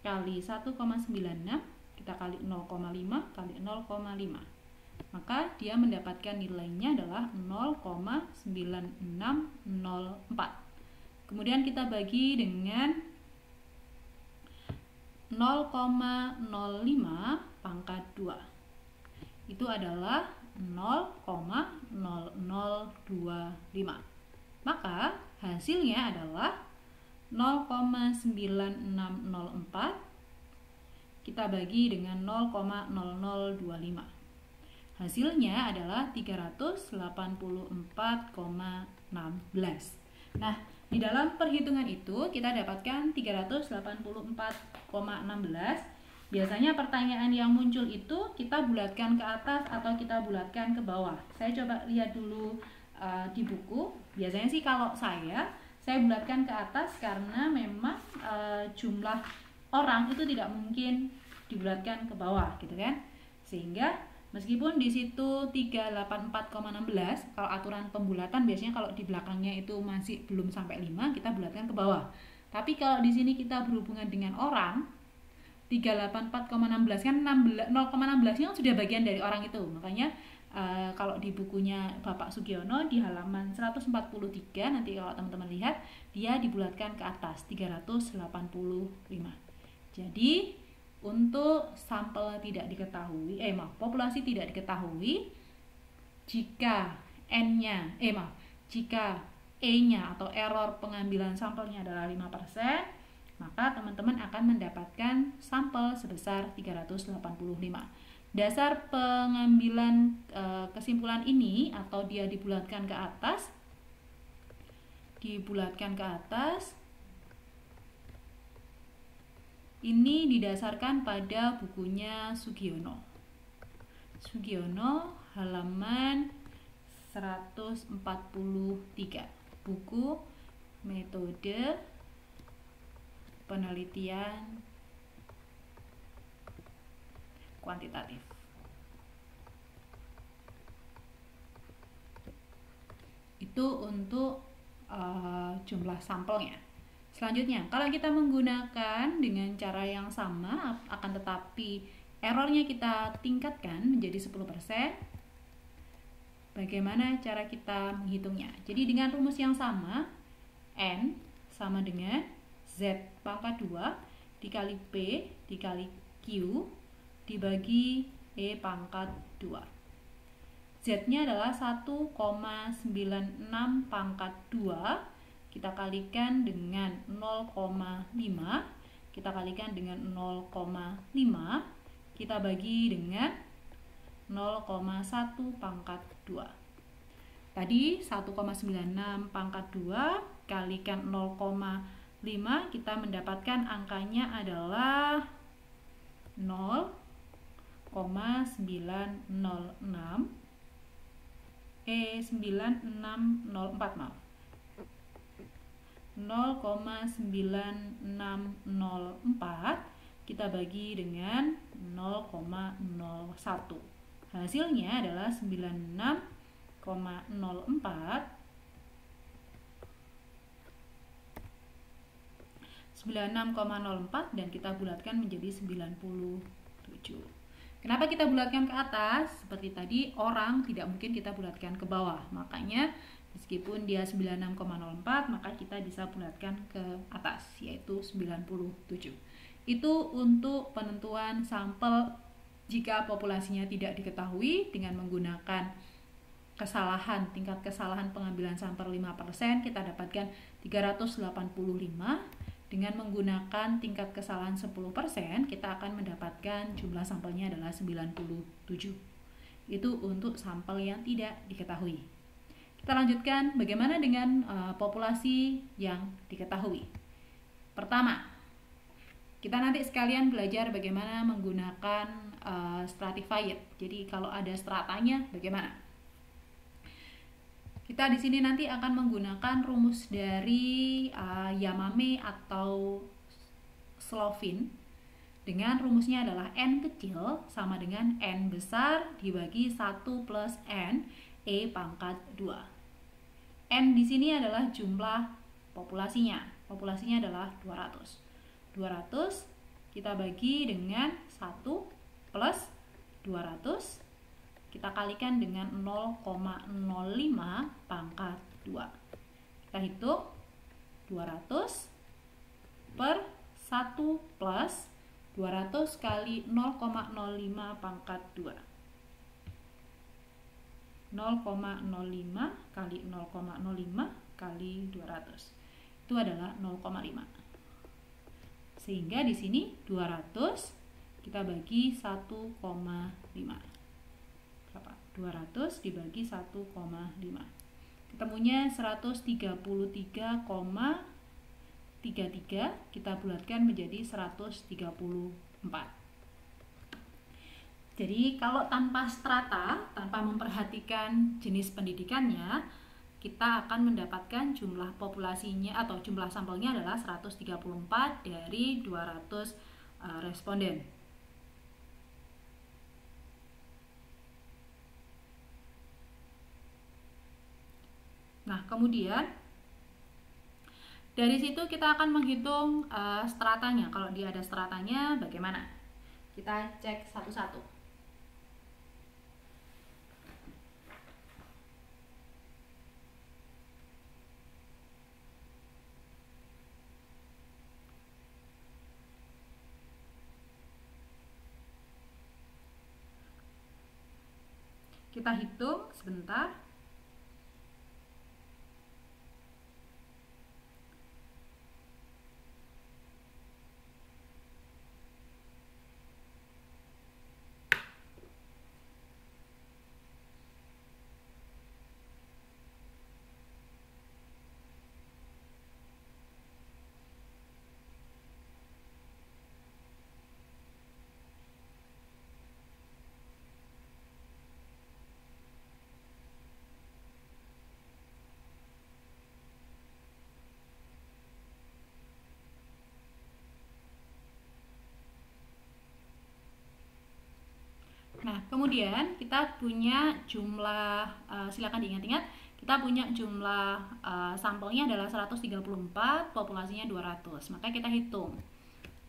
kali 1,96, kita kali 0,5 kali 0,5. Maka dia mendapatkan nilainya adalah 0,9604. Kemudian kita bagi dengan 0,05 pangkat 2. Itu adalah 0,0025. Maka hasilnya adalah 0,9604 kita bagi dengan 0,0025. Hasilnya adalah 384,16. Nah, di dalam perhitungan itu kita dapatkan 384,16. Biasanya pertanyaan yang muncul itu kita bulatkan ke atas atau kita bulatkan ke bawah. Saya coba lihat dulu di buku. Biasanya sih kalau saya bulatkan ke atas karena memang jumlah orang itu tidak mungkin dibulatkan ke bawah gitu kan. Sehingga meskipun di situ 384,16, kalau aturan pembulatan biasanya kalau di belakangnya itu masih belum sampai 5, kita bulatkan ke bawah. Tapi kalau di sini kita berhubungan dengan orang, 384,16 kan 0,16-nya sudah bagian dari orang itu. Makanya kalau di bukunya Bapak Sugiono di halaman 143, nanti kalau teman-teman lihat, dia dibulatkan ke atas 385. Jadi Untuk sampel tidak diketahui, populasi tidak diketahui, jika jika E-nya atau error pengambilan sampelnya adalah 5%, maka teman-teman akan mendapatkan sampel sebesar 385. Dasar pengambilan kesimpulan ini atau dia dibulatkan ke atas, ini didasarkan pada bukunya Sugiono halaman 143, buku metode penelitian kuantitatif. Itu untuk jumlah sampelnya. Selanjutnya, kalau kita menggunakan dengan cara yang sama, akan tetapi errornya kita tingkatkan menjadi 10%, bagaimana cara kita menghitungnya? Jadi dengan rumus yang sama, N sama dengan Z pangkat 2 dikali P dikali Q dibagi E pangkat 2. Z-nya adalah 1,96 pangkat 2, kita kalikan dengan 0,5, kita kalikan dengan 0,5, kita bagi dengan 0,1 pangkat 2. Tadi 1,96 pangkat 2 kalikan 0,5, kita mendapatkan angkanya adalah 0,906 0,9604 kita bagi dengan 0,01. Hasilnya adalah 96,04 dan kita bulatkan menjadi 97. Kenapa kita bulatkan ke atas? Seperti tadi, orang tidak mungkin kita bulatkan ke bawah. Makanya meskipun dia 96,04, maka kita bisa bulatkan ke atas, yaitu 97. Itu untuk penentuan sampel jika populasinya tidak diketahui dengan menggunakan tingkat kesalahan pengambilan sampel 5%, kita dapatkan 385. Dengan menggunakan tingkat kesalahan 10%, kita akan mendapatkan jumlah sampelnya adalah 97. Itu untuk sampel yang tidak diketahui. Kita lanjutkan bagaimana dengan populasi yang diketahui. Pertama, kita nanti sekalian belajar bagaimana menggunakan stratified. Jadi kalau ada stratanya bagaimana? Kita di sini nanti akan menggunakan rumus dari Yamame atau Slovin. Dengan rumusnya adalah N kecil sama dengan N besar dibagi 1 plus N E pangkat 2. N di sini adalah jumlah populasinya. Populasinya adalah 200. 200 kita bagi dengan 1 plus 200, kita kalikan dengan 0,05 pangkat 2. Kita hitung 200 per 1 plus 200 kali 0,05 pangkat 2. 0,05 kali 0,05 kali 200. Itu adalah 0,5. Sehingga di sini 200 kita bagi 1,5. 200 dibagi 1,5. Ketemunya 133,33, kita bulatkan menjadi 134. Jadi kalau tanpa strata, tanpa memperhatikan jenis pendidikannya, kita akan mendapatkan jumlah populasinya atau jumlah sampelnya adalah 134 dari 200 responden. Nah, kemudian dari situ kita akan menghitung stratanya. Kalau dia ada stratanya, bagaimana? Kita cek satu-satu. Kita hitung sebentar. Nah, kemudian kita punya jumlah, silakan diingat-ingat, kita punya jumlah sampelnya adalah 134, populasinya 200. Maka kita hitung.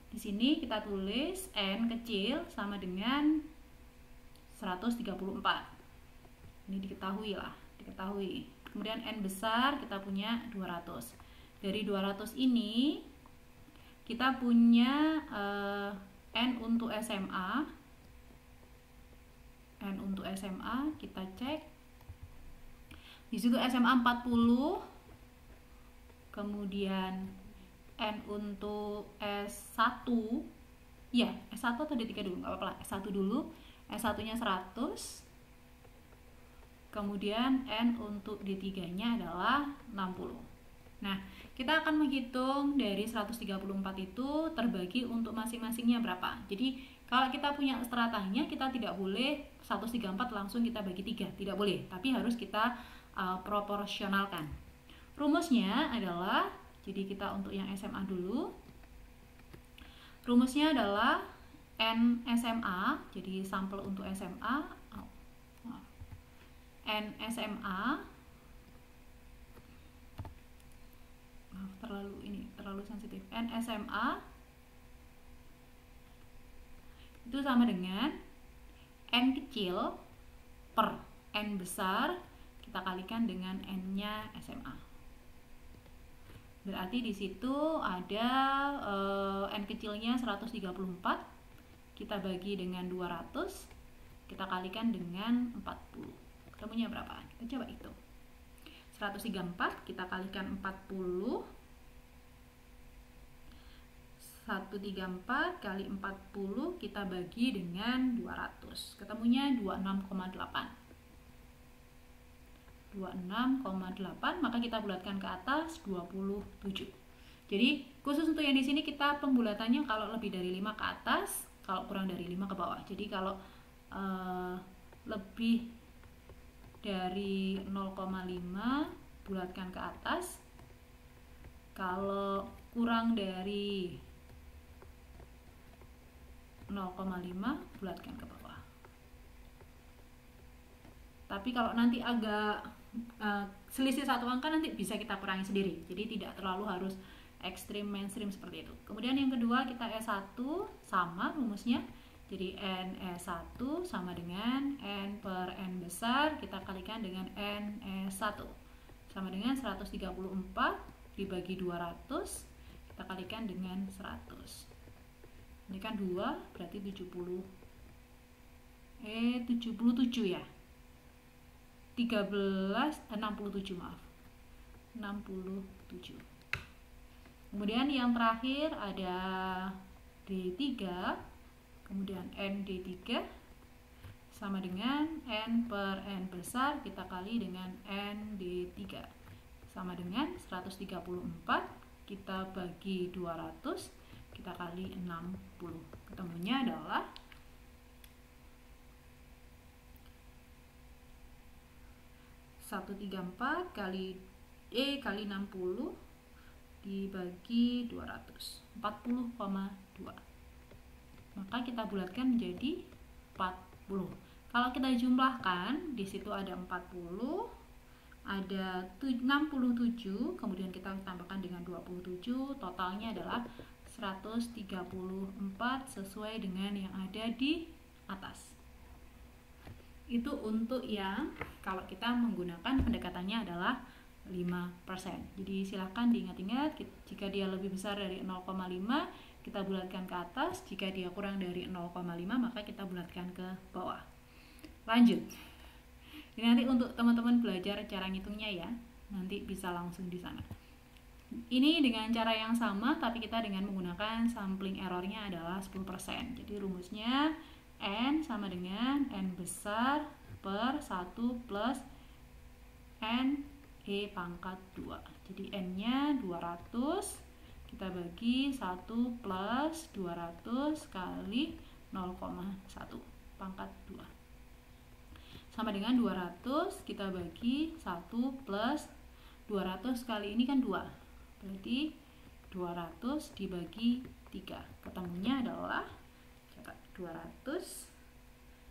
Di sini kita tulis N kecil sama dengan 134. Ini diketahui lah, diketahui. Kemudian N besar kita punya 200. Dari 200 ini kita punya N untuk SMA. N untuk SMA kita cek. Di situ SMA 40. Kemudian N untuk S1. Ya, S1 atau D3 dulu, enggak apa-apa lah. S1 dulu. S1-nya 100. Kemudian N untuk D3-nya adalah 60. Nah, kita akan menghitung dari 134 itu terbagi untuk masing-masingnya berapa. Jadi, kalau kita punya stratanya, kita tidak boleh 134 langsung kita bagi 3, tidak boleh, tapi harus kita proporsionalkan. Rumusnya adalah, jadi kita untuk yang SMA dulu, rumusnya adalah N SMA, jadi sampel untuk SMA, N SMA, terlalu sensitif, N SMA itu sama dengan N kecil per N besar kita kalikan dengan N-nya SMA. Berarti di situ ada N kecilnya 134, kita bagi dengan 200, kita kalikan dengan 40. Ketemunya berapa? Kita coba hitung. 134 kita kalikan 40. 134 kali 40 kita bagi dengan 200. Ketemunya 26,8. 26,8, maka kita bulatkan ke atas 27. Jadi khusus untuk yang di sini kita pembulatannya kalau lebih dari 5 ke atas, kalau kurang dari 5 ke bawah. Jadi kalau lebih dari 0,5 bulatkan ke atas. Kalau kurang dari 0,5 bulatkan ke bawah. Tapi kalau nanti agak selisih satu angka nanti bisa kita kurangi sendiri. Jadi tidak terlalu harus ekstrim mainstream seperti itu. Kemudian yang kedua kita S1 sama rumusnya. Jadi N S1 sama dengan N per N besar kita kalikan dengan N S1 sama dengan 134 dibagi 200 kita kalikan dengan 100. Ini kan 2 berarti 77 ya. 67 maaf. 67. Kemudian yang terakhir ada D3, kemudian N D3 sama dengan N per N besar kita kali dengan N D3 sama dengan 134 kita bagi 200 kita kali 60. Ketemunya adalah 134 kali E kali 60 dibagi 200, 40,2. Maka kita bulatkan menjadi 40. Kalau kita jumlahkan, di situ ada 40, ada 67, kemudian kita tambahkan dengan 27, totalnya adalah 134 sesuai dengan yang ada di atas. Itu untuk yang kalau kita menggunakan pendekatannya adalah 5%. Jadi silahkan diingat-ingat, jika dia lebih besar dari 0,5 kita bulatkan ke atas, jika dia kurang dari 0,5 maka kita bulatkan ke bawah. Lanjut. Jadi nanti untuk teman-teman belajar cara ngitungnya ya, nanti bisa langsung di sana. Ini dengan cara yang sama, tapi kita dengan menggunakan sampling errornya adalah 10%. Jadi rumusnya N sama dengan N besar per 1 plus N E pangkat 2. Jadi N-nya 200, kita bagi 1 plus 200 kali 0,1 pangkat 2. Sama dengan 200, kita bagi 1 plus 200 kali ini kan 2. Berarti 200 dibagi 3. Ketemunya adalah 200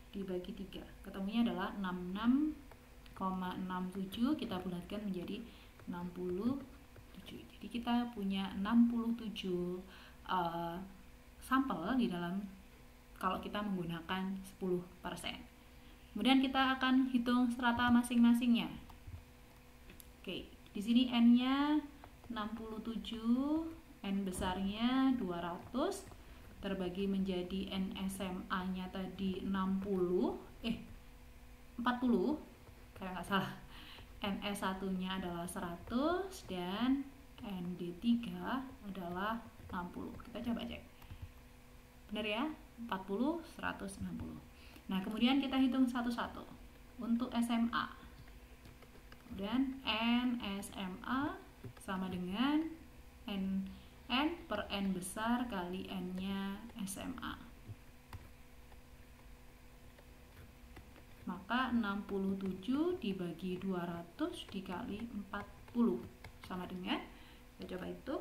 dibagi 3. Ketemunya adalah 66,67. Kita bulatkan menjadi 67. Jadi kita punya 67 sampel di dalam kalau kita menggunakan 10%. Kemudian kita akan hitung strata masing-masingnya. Oke, di sini N-nya 67, N besarnya 200 terbagi menjadi N SMA-nya tadi 40 kayak nggak salah. NS1-nya adalah 100 dan ND3 adalah 60. Kita coba cek. Benar ya? 40, 160. Nah, kemudian kita hitung satu-satu. Untuk SMA. Kemudian N SMA sama dengan N per N besar kali N-nya SMA. Maka 67 dibagi 200 dikali 40 sama dengan, kita coba itu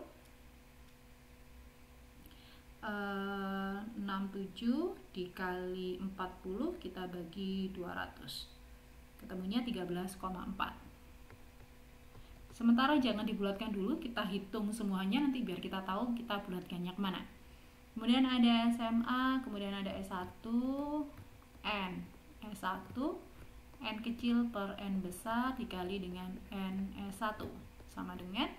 67 dikali 40 kita bagi 200, ketemunya 13,4. Sementara jangan dibulatkan dulu, kita hitung semuanya nanti biar kita tahu kita bulatkannya kemana. Kemudian ada SMA, kemudian ada S1, N S1, N kecil per N besar dikali dengan N S1 sama dengan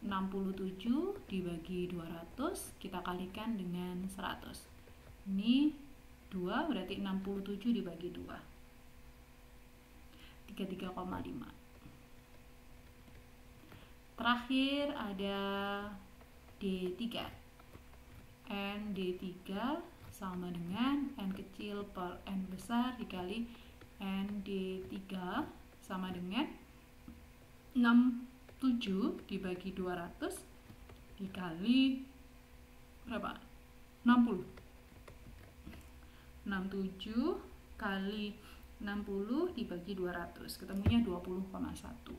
67 dibagi 200 kita kalikan dengan 100. Ini 2 berarti 67 dibagi 2, 33,5. Terakhir ada D3. N D3 sama dengan N kecil per N besar dikali N D3 sama dengan 67 dibagi 200 dikali berapa? 60. 67 kali 60 dibagi 200, ketemunya 20,1.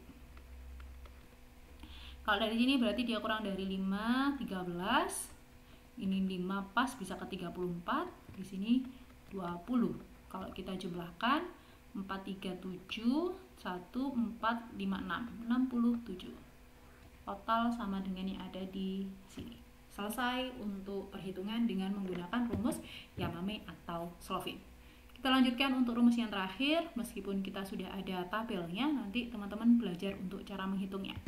Kalau dari sini berarti dia kurang dari 5, 13. Ini 5 pas bisa ke 34. Di sini 20. Kalau kita jumlahkan 437, 1, 4, 5, 6. 67. Total sama dengan yang ada di sini. Selesai untuk perhitungan dengan menggunakan rumus Yamame atau Slovin. Kita lanjutkan untuk rumus yang terakhir. Meskipun kita sudah ada tabelnya, nanti teman-teman belajar untuk cara menghitungnya.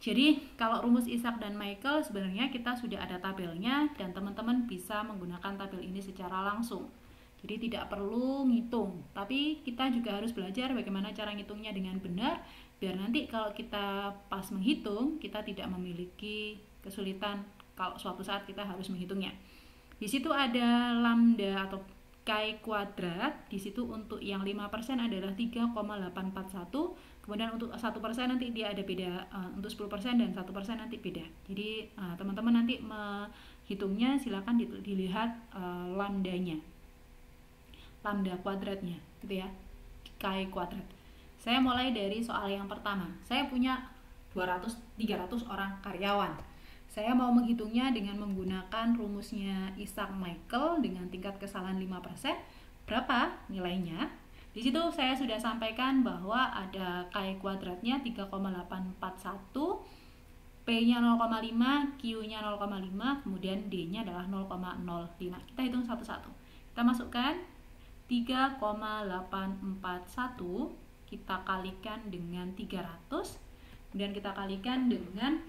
Jadi kalau rumus Isaac dan Michael sebenarnya kita sudah ada tabelnya dan teman-teman bisa menggunakan tabel ini secara langsung. Jadi tidak perlu ngitung, tapi kita juga harus belajar bagaimana cara ngitungnya dengan benar biar nanti kalau kita pas menghitung kita tidak memiliki kesulitan kalau suatu saat kita harus menghitungnya. Di situ ada lambda atau Chi kuadrat, di situ untuk yang 5% adalah 3,841. Kemudian untuk 1% nanti dia ada beda, untuk 10% dan 1% nanti beda. Jadi teman-teman nanti menghitungnya silakan dilihat lambdanya, lambda kuadratnya, gitu ya, Chi kuadrat. Saya mulai dari soal yang pertama. Saya punya 300 orang karyawan. Saya mau menghitungnya dengan menggunakan rumusnya Isaac Michael dengan tingkat kesalahan 5%. Berapa nilainya? Di situ saya sudah sampaikan bahwa ada Chi kuadratnya 3,841, P-nya 0,5, Q-nya 0,5, kemudian D-nya adalah 0,05. Kita hitung satu-satu. Kita masukkan 3,841, kita kalikan dengan 300, kemudian kita kalikan dengan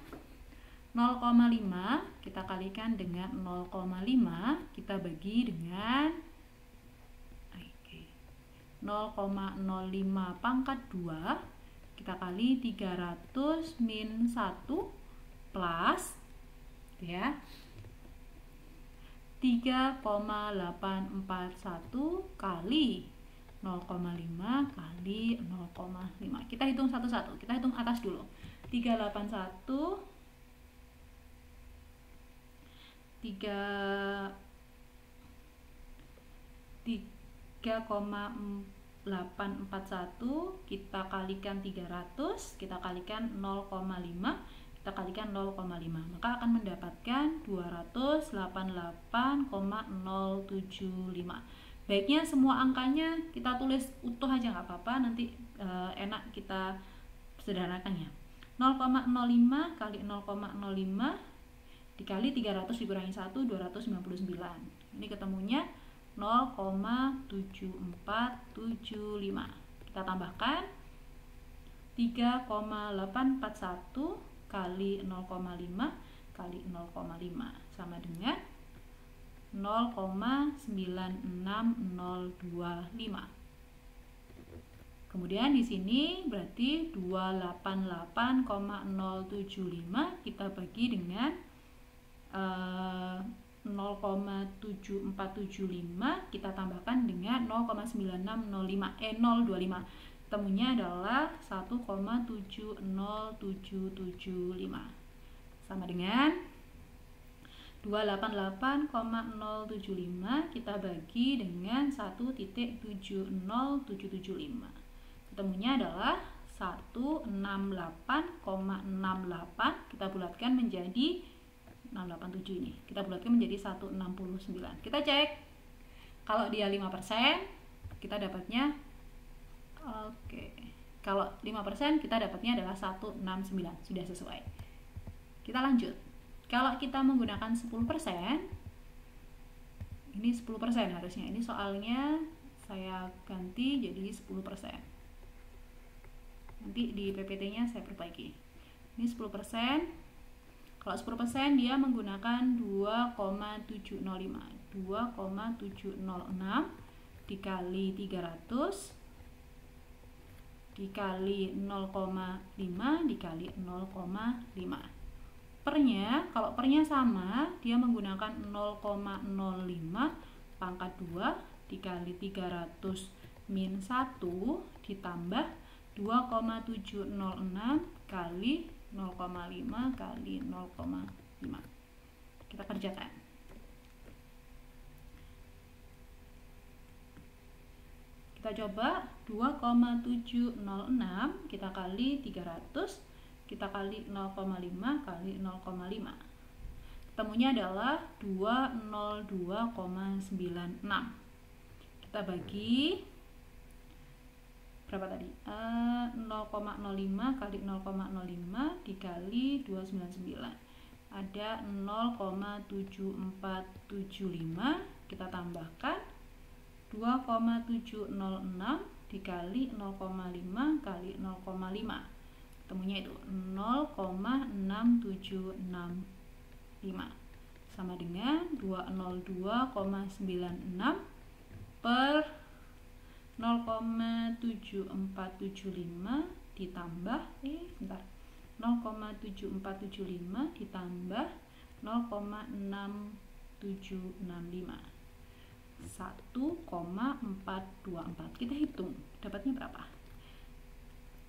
0,5, kita kalikan dengan 0,5, kita bagi dengan 0,05 pangkat 2 kita kali 300 min 1 plus ya 3,841 kali 0,5 kali 0,5. Kita hitung satu-satu. Kita hitung atas dulu. 381 3,841 kita kalikan 300, kita kalikan 0,5, kita kalikan 0,5, maka akan mendapatkan 288,075. Baiknya semua angkanya kita tulis utuh aja nggak apa-apa, nanti enak kita sederhanakannya. 0,05 kali 0,05 dikali 300 dikurangi 1, 299. Ini ketemunya 0,7475. Kita tambahkan 3,841 kali 0,5 kali 0,5 sama dengan 0,96025. Kemudian di sini berarti 288,075 kita bagi dengan 0,7475 kita tambahkan dengan 0,025. Temunya adalah 1,70775 sama dengan 288,075 kita bagi dengan 1,70775. Ketemunya adalah 168,68. Kita bulatkan menjadi 687 ini. Kita bulatkan menjadi 169. Kita cek. Kalau dia 5%, kita dapatnya Kalau 5% kita dapatnya adalah 169. Sudah sesuai. Kita lanjut. Kalau kita menggunakan 10%, ini 10% harusnya. Ini soalnya saya ganti jadi 10%. Nanti di PPT-nya saya perbaiki. Ini 10%. Kalau 10% dia menggunakan 2,705. 2,706 dikali 300 dikali 0,5 dikali 0,5. Pernya, kalau pernya sama, dia menggunakan 0,05 pangkat 2 dikali 300 min 1 ditambah 2,706 kali 0,5 kali 0,5. Kita kerjakan. Kita coba 2,706 kita kali 300 kita kali 0,5 kali 0,5. Ketemunya adalah 202,96. Kita bagi berapa tadi? 0,05 kali 0,05 dikali 299. Ada 0,7475. Kita tambahkan 2,706 dikali 0,5 kali 0,5. Ketemunya itu 0,6765 sama dengan 202,96 per 0,7475 ditambah 0,7475 ditambah 0,6765 1,424. Kita hitung dapatnya berapa?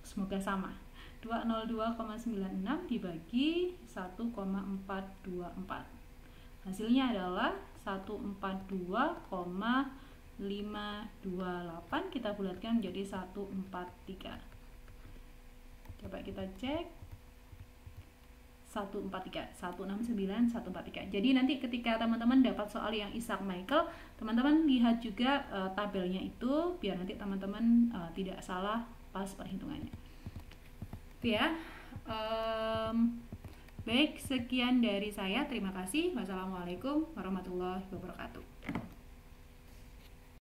Semoga sama. 202,96 dibagi 1,424. Hasilnya adalah 142,528. Kita bulatkan menjadi 143. Coba kita cek. 169, 143. Jadi nanti ketika teman-teman dapat soal yang Isaac Michael, teman-teman lihat juga tabelnya itu biar nanti teman-teman tidak salah pas perhitungannya. Itu ya. Baik, sekian dari saya. Terima kasih. Wassalamualaikum warahmatullahi wabarakatuh.